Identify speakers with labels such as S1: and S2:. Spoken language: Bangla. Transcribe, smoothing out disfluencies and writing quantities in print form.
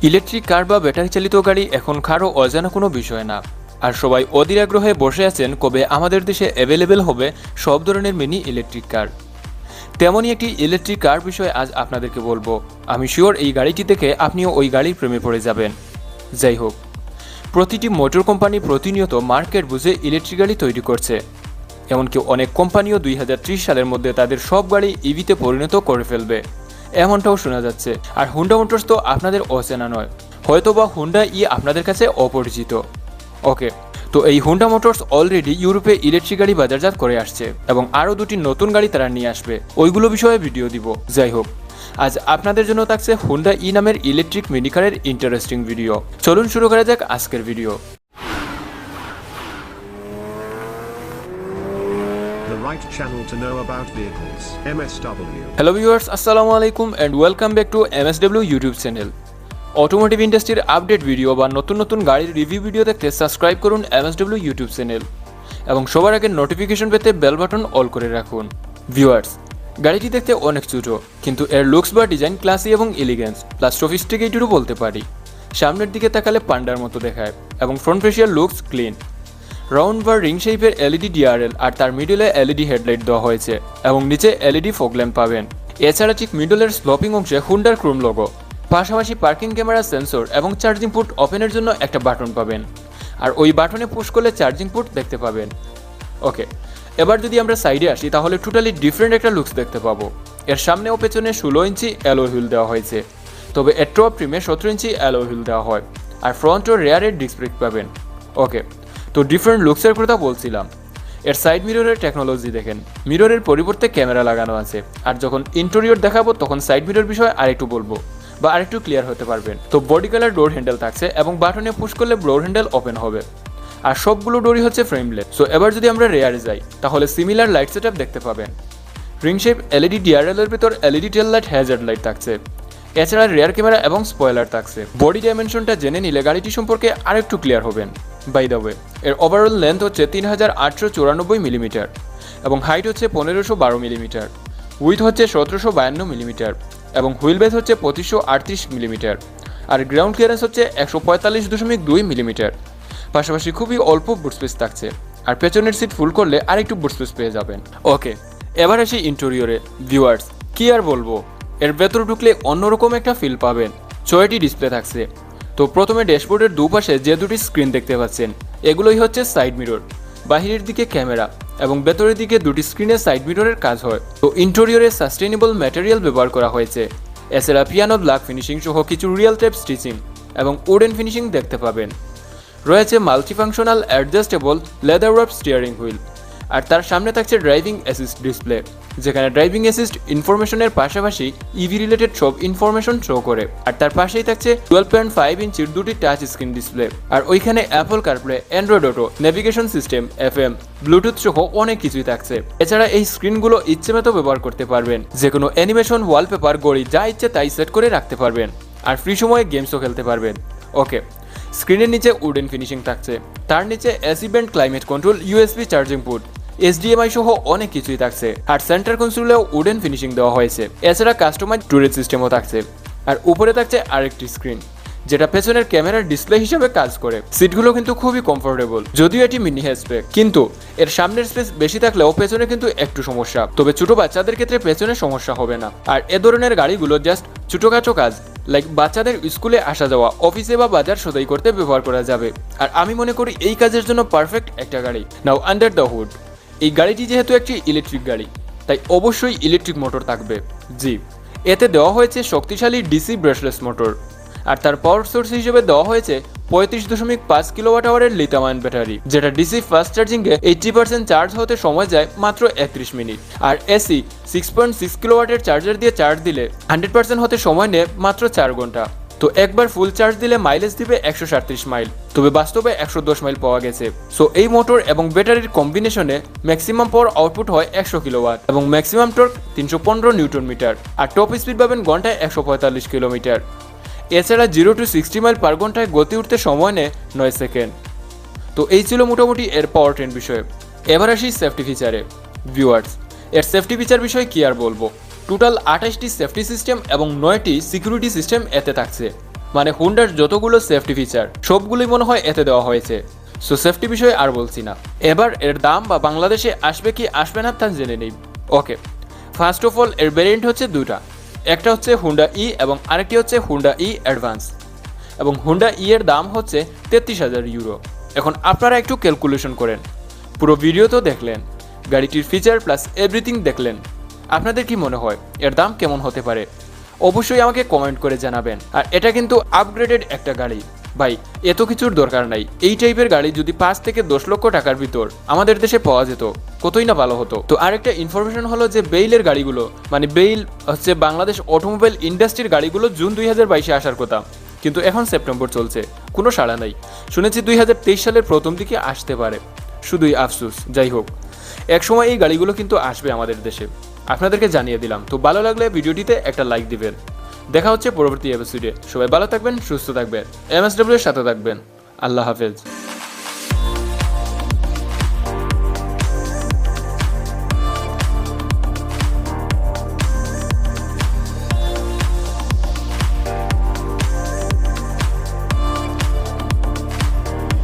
S1: ইলেকট্রিক কার বা ব্যাটারি চালিত গাড়ি এখন কারও অজানা কোনো বিষয় না। আর সবাই অধীর আগ্রহে বসে আছেন কবে আমাদের দেশে অ্যাভেলেবেল হবে সব ধরনের মিনি ইলেকট্রিক কার। তেমনই একটি ইলেকট্রিক কার বিষয়ে আজ আপনাদেরকে বলবো। আমি শিওর এই গাড়িটি দেখে আপনিও ওই গাড়ির প্রেমে পড়ে যাবেন। যাই হোক, প্রতিটি মোটর কোম্পানি প্রতিনিয়ত মার্কেট বুঝে ইলেকট্রিক গাড়ি তৈরি করছে। এমনকি অনেক কোম্পানিও 2030 সালের মধ্যে তাদের সব গাড়ি ইভিতে পরিণত করে ফেলবে, এমনটাও শোনা যাচ্ছে। আর হুন্ডা মোটরস তো আপনাদের অচেনা নয়, হয়তোবা হুন্ডা আপনাদের কাছে অপরিচিত। ওকে, তো এই হুন্ডা মোটরস অলরেডি ইউরোপে ইলেকট্রিক গাড়ি বাজারজাত করে আসছে এবং আরও দুটি নতুন গাড়ি তারা নিয়ে আসবে, ওইগুলো বিষয়ে ভিডিও দিব। যাই হোক, আজ আপনাদের জন্য থাকছে হুন্ডা নামের ইলেকট্রিক মিনি কারের ইন্টারেস্টিং ভিডিও। চলুন শুরু করা যাক আজকের ভিডিও। হ্যালো ভিউয়ার্স, আসসালামু আলাইকুম and welcome back to MSW YouTube channel. Automotive ইন্ডাস্ট্রির আপডেট ভিডিও বা নতুন নতুন গাড়ির রিভিউ ভিডিও দেখতে সাবস্ক্রাইব করুন MSW ইউটিউব চ্যানেল এবং সবার আগে নোটিফিকেশন পেতে বেল বাটন অল করে রাখুন। ভিউয়ার্স, গাড়িটি দেখতে অনেক ছোট, কিন্তু এর লুকস বা ডিজাইন ক্লাসি এবং এলিগেন্স প্লাস সফিস্টিকেটেডও বলতে পারি। সামনের দিকে তাকালে পান্ডার মতো দেখায় এবং front facial looks clean. Round বা রিং শেপের এলইডি ডিআরএল আর তার মিডলে এলইডি হেডলাইট দেওয়া হয়েছে এবং নিচে এলইডি ফগ ল্যাম্প পাবেন। এছাড়া ঠিক মিডলের স্লোপিং অংশে হুন্ডার ক্রোম লোগো, পাশাপাশি পার্কিং ক্যামেরা সেন্সর এবং চার্জিং পোর্ট ওপেনের জন্য একটা বাটন পাবেন, আর ওই বাটনে পুশ করলে চার্জিং পোর্ট দেখতে পাবেন। ওকে, এবার যদি আমরা সাইডে আসি তাহলে টোটালি ডিফারেন্ট একটা লুকস দেখতে পাবো। এর সামনে ও পেছনে 16 ইঞ্চি অ্যালয় হুইল দেওয়া হয়েছে, তবে এর টপ ট্রিমে 17 ইঞ্চি অ্যালয় হুইল দেওয়া হয়, আর ফ্রন্ট ও রেয়ারের ডিস্ক ব্রেক পাবেন। ওকে, তো ডিফারেন্ট লুকসের কথা বলছিলাম। এর সাইড মিররের টেকনোলজি দেখেন, মিররের পরিবর্তে ক্যামেরা লাগানো আছে। আর যখন ইন্টেরিয়র দেখাবো তখন সাইড মিরর বিষয়ে আরেকটু বলবো বা আরেকটু ক্লিয়ার হতে পারবেন। তো বডি কালার ডোর হ্যান্ডেল থাকছে এবং বাটনে পুশ করলে ডোর হ্যান্ডেল ওপেন হবে, আর সবগুলো ডোরই হচ্ছে ফ্রেমলেস। সো এবার যদি আমরা রেয়ারে যাই তাহলে সিমিলার লাইট সেটআপ দেখতে পাবেন। রিং শেপ এলইডি ডিআরএল এর ভিতর এলইডি টেল লাইট, হ্যাজার্ড লাইট থাকছে। এছাড়া রেয়ার ক্যামেরা এবং স্পয়লার থাকছে। বডি ডাইমেনশনটা জেনে নিলে গাড়িটি সম্পর্কে আরেকটু ক্লিয়ার হবেন। বাই দ্য ওয়ে, এর ওভারঅল লেন্থ হচ্ছে 3894 মিলিমিটার এবং হাইট হচ্ছে 1512 মিলিমিটার, উইথ হচ্ছে 1752 মিলিমিটার এবং হুইল বেস হচ্ছে 2538 মিলিমিটার, আর গ্রাউন্ড ক্লিয়ারেন্স হচ্ছে 145.2 মিলিমিটার। পাশাপাশি খুবই অল্প বুট স্পেস থাকছে, আর পেছনের সিট ফুল করলে আরেকটু বুট স্পেস পেয়ে যাবেন। ওকে, এবার আসি ইন্টেরিয়রে। ভিউয়ার্স, কি আর বলবো, এর ভেতরে ঢুকলে অন্যরকম একটা ফিল পাবেন। 6টি ডিসপ্লে থাকছে। তো প্রথমে ড্যাশবোর্ডের দুপাশে যে দুটি স্ক্রিন দেখতে পাচ্ছেন এগুলোই হচ্ছে সাইড মিরর। বাহিরের দিকে ক্যামেরা এবং ভেতরের দিকে দুটি স্ক্রিনে সাইড মিররের কাজ হয়। তো ইন্টেরিয়রে সাস্টেইনেবল ম্যাটেরিয়াল ব্যবহার করা হয়েছে। এছাড়া পিয়ানো ব্ল্যাক ফিনিশিং সহ কিছু রিয়েল টাইপ স্টিচিং এবং উডেন ফিনিশিং দেখতে পাবেন। রয়েছে multifunctional adjustable leather wrap steering wheel, আর তার সামনে থাকছে ড্রাইভিং অ্যাসিস্ট ডিসপ্লে, যেখানে ড্রাইভিং অ্যাসিস্ট ইনফরমেশনের পাশাপাশি ইভি রিলেটেড সব ইনফরমেশন শো করে। আর তার পাশেই থাকছে 12.5 ইঞ্চির দুটি টাচ স্ক্রিন ডিসপ্লে, আর ওইখানে Apple CarPlay, Android auto, navigation system, FM, Bluetooth সহ অনেক কিছুই থাকছে। এছাড়া এই স্ক্রিনগুলো ইচ্ছে মতো ব্যবহার করতে পারবেন। যে কোনো অ্যানিমেশন, ওয়ালপেপার, ঘড়ি যা ইচ্ছে তাই সেট করে রাখতে পারবেন, আর ফ্রি সময়ে গেমসও খেলতে পারবেন। ওকে, স্ক্রিনের নিচে উডেন ফিনিশিং থাকছে, তার নিচে AC band, climate control, USB charging port, HDMI সহ অনেক কিছুই থাকছে। আর সেন্টার কনসোলেও উডেন ফিনিশিং দেওয়া হয়েছে। এছাড়া কাস্টমাইজ স্টোরেজ সিস্টেমও থাকছে, আর উপরে থাকছে আরেকটি স্ক্রিন যেটা পেছনের ক্যামেরার ডিসপ্লে হিসেবে কাজ করে। সিটগুলো কিন্তু খুবই কমফোর্টেবল, যদিও এটি মিনি হ্যাচব্যাক, কিন্তু এর সামনের স্পেস বেশি থাকলেও পেছনে কিন্তু একটু সমস্যা। তবে ছোট বাচ্চাদের ক্ষেত্রে পেছনে সমস্যা হবে না। আর এ ধরনের গাড়িগুলো জাস্ট ছোটখাটো কাজ লাইক বাচ্চাদের স্কুলে আসা যাওয়া, অফিসে বা বাজার সদাই করতে ব্যবহার করা যাবে। আর আমি মনে করি এই কাজের জন্য পারফেক্ট একটা গাড়ি। নাও আন্ডার দ্য হুড, এই গাড়িটি যেহেতু একটি ইলেকট্রিক গাড়ি তাই অবশ্যই ইলেকট্রিক মোটর থাকবে। জি, এতে দেওয়া হয়েছে শক্তিশালী ডিসি ব্রাশলেস মোটর, আর তার পাওয়ার সোর্স হিসেবে দেওয়া হয়েছে 35.5 কিলোওয়াট আওয়ারের লিথিয়াম আয়ন ব্যাটারি, যেটা ডিসি ফাস্ট চার্জিংয়ে 80% চার্জ হতে সময় যায় মাত্র 31 মিনিট। আর এসি 6.6 কিলোওয়াটের চার্জার দিয়ে চার্জ দিলে 100% হতে সময় নেয় মাত্র 4 ঘন্টা। তো একবার ফুল চার্জ দিলে মাইলেজ দিবে 137 মাইল, তবে বাস্তবে 110 মাইল পাওয়া গেছে। সো এই মোটর এবং ব্যাটারির কম্বিনেশনে ম্যাক্সিমাম পাওয়ার আউটপুট হয় 100 কিলোওয়াট এবং ম্যাক্সিমাম টর্ক 315 নিউটন মিটার, আর টপ স্পিড পাবেন ঘন্টায় 145 কিলোমিটার। এছাড়া 0 to 60 মাইল পার ঘন্টায় গতি উঠতে সময় নেয় 9 সেকেন্ড। তো এই ছিল মোটামুটি এর পাওয়ার ট্রেন্ড বিষয়ে। এবার আসি সেফটি ফিচারে। ভিউয়ার্স, এর সেফটি ফিচার বিষয়ে কি আর বলবো, টোটাল 28টি সেফটি সিস্টেম এবং 9টি সিকিউরিটি সিস্টেম এতে থাকছে। মানে হুন্ডার যতগুলো সেফটি ফিচার সবগুলোই মনে হয় এতে দেওয়া হয়েছে। সো সেফটি বিষয়ে আর বলছি না, এবার এর দাম বা বাংলাদেশে আসবে কি আসবে না তা জেনে নেই। ওকে, ফার্স্ট অফ অল এর ভ্যারিয়েন্ট হচ্ছে দুটা, একটা হচ্ছে হুন্ডা ই এবং আরেকটি হচ্ছে হুন্ডা ই অ্যাডভান্স, এবং হুন্ডা ই এর দাম হচ্ছে 33,000 ইউরো। এখন আপনারা একটু ক্যালকুলেশন করেন, পুরো ভিডিও তো দেখলেন, গাড়িটির ফিচার প্লাস এভরিথিং দেখলেন, আপনাদের কি মনে হয় এর দাম কেমন হতে পারে? অবশ্যই আমাকে কমেন্ট করে জানাবেন। আর এটা কিন্তু আপগ্রেডেড একটা গাড়ি ভাই, এত কিছুর দরকার নাই। এই টাইপের গাড়ি যদি 5 থেকে 10 লক্ষ টাকার ভিতর আমাদের দেশে পাওয়া যেত কতই না ভালো হতো। তো আরেকটা ইনফরমেশন হলো যে বেইলের গাড়িগুলো, মানে বেইল হচ্ছে বাংলাদেশ অটোমোবাইল ইন্ডাস্ট্রির গাড়িগুলো জুন 2022-এ আসার কথা, কিন্তু এখন সেপ্টেম্বর চলছে, কোনো সাড়া নাই। শুনেছি 2023 সালের প্রথম দিকে আসতে পারে, শুধুই আফসোস। যাই হোক, একসময় এই গাড়িগুলো কিন্তু আসবে আমাদের দেশে, আপনাদেরকে জানিয়ে দিলাম। তো ভালো লাগলে ভিডিওটিতে একটা লাইক দিবেন। দেখা হচ্ছে পরবর্তী এপিসোডে। সবাই ভালো থাকবেন, সুস্থ থাকবেন, MSW এর সাথে থাকবেন। আল্লাহ হাফেজ।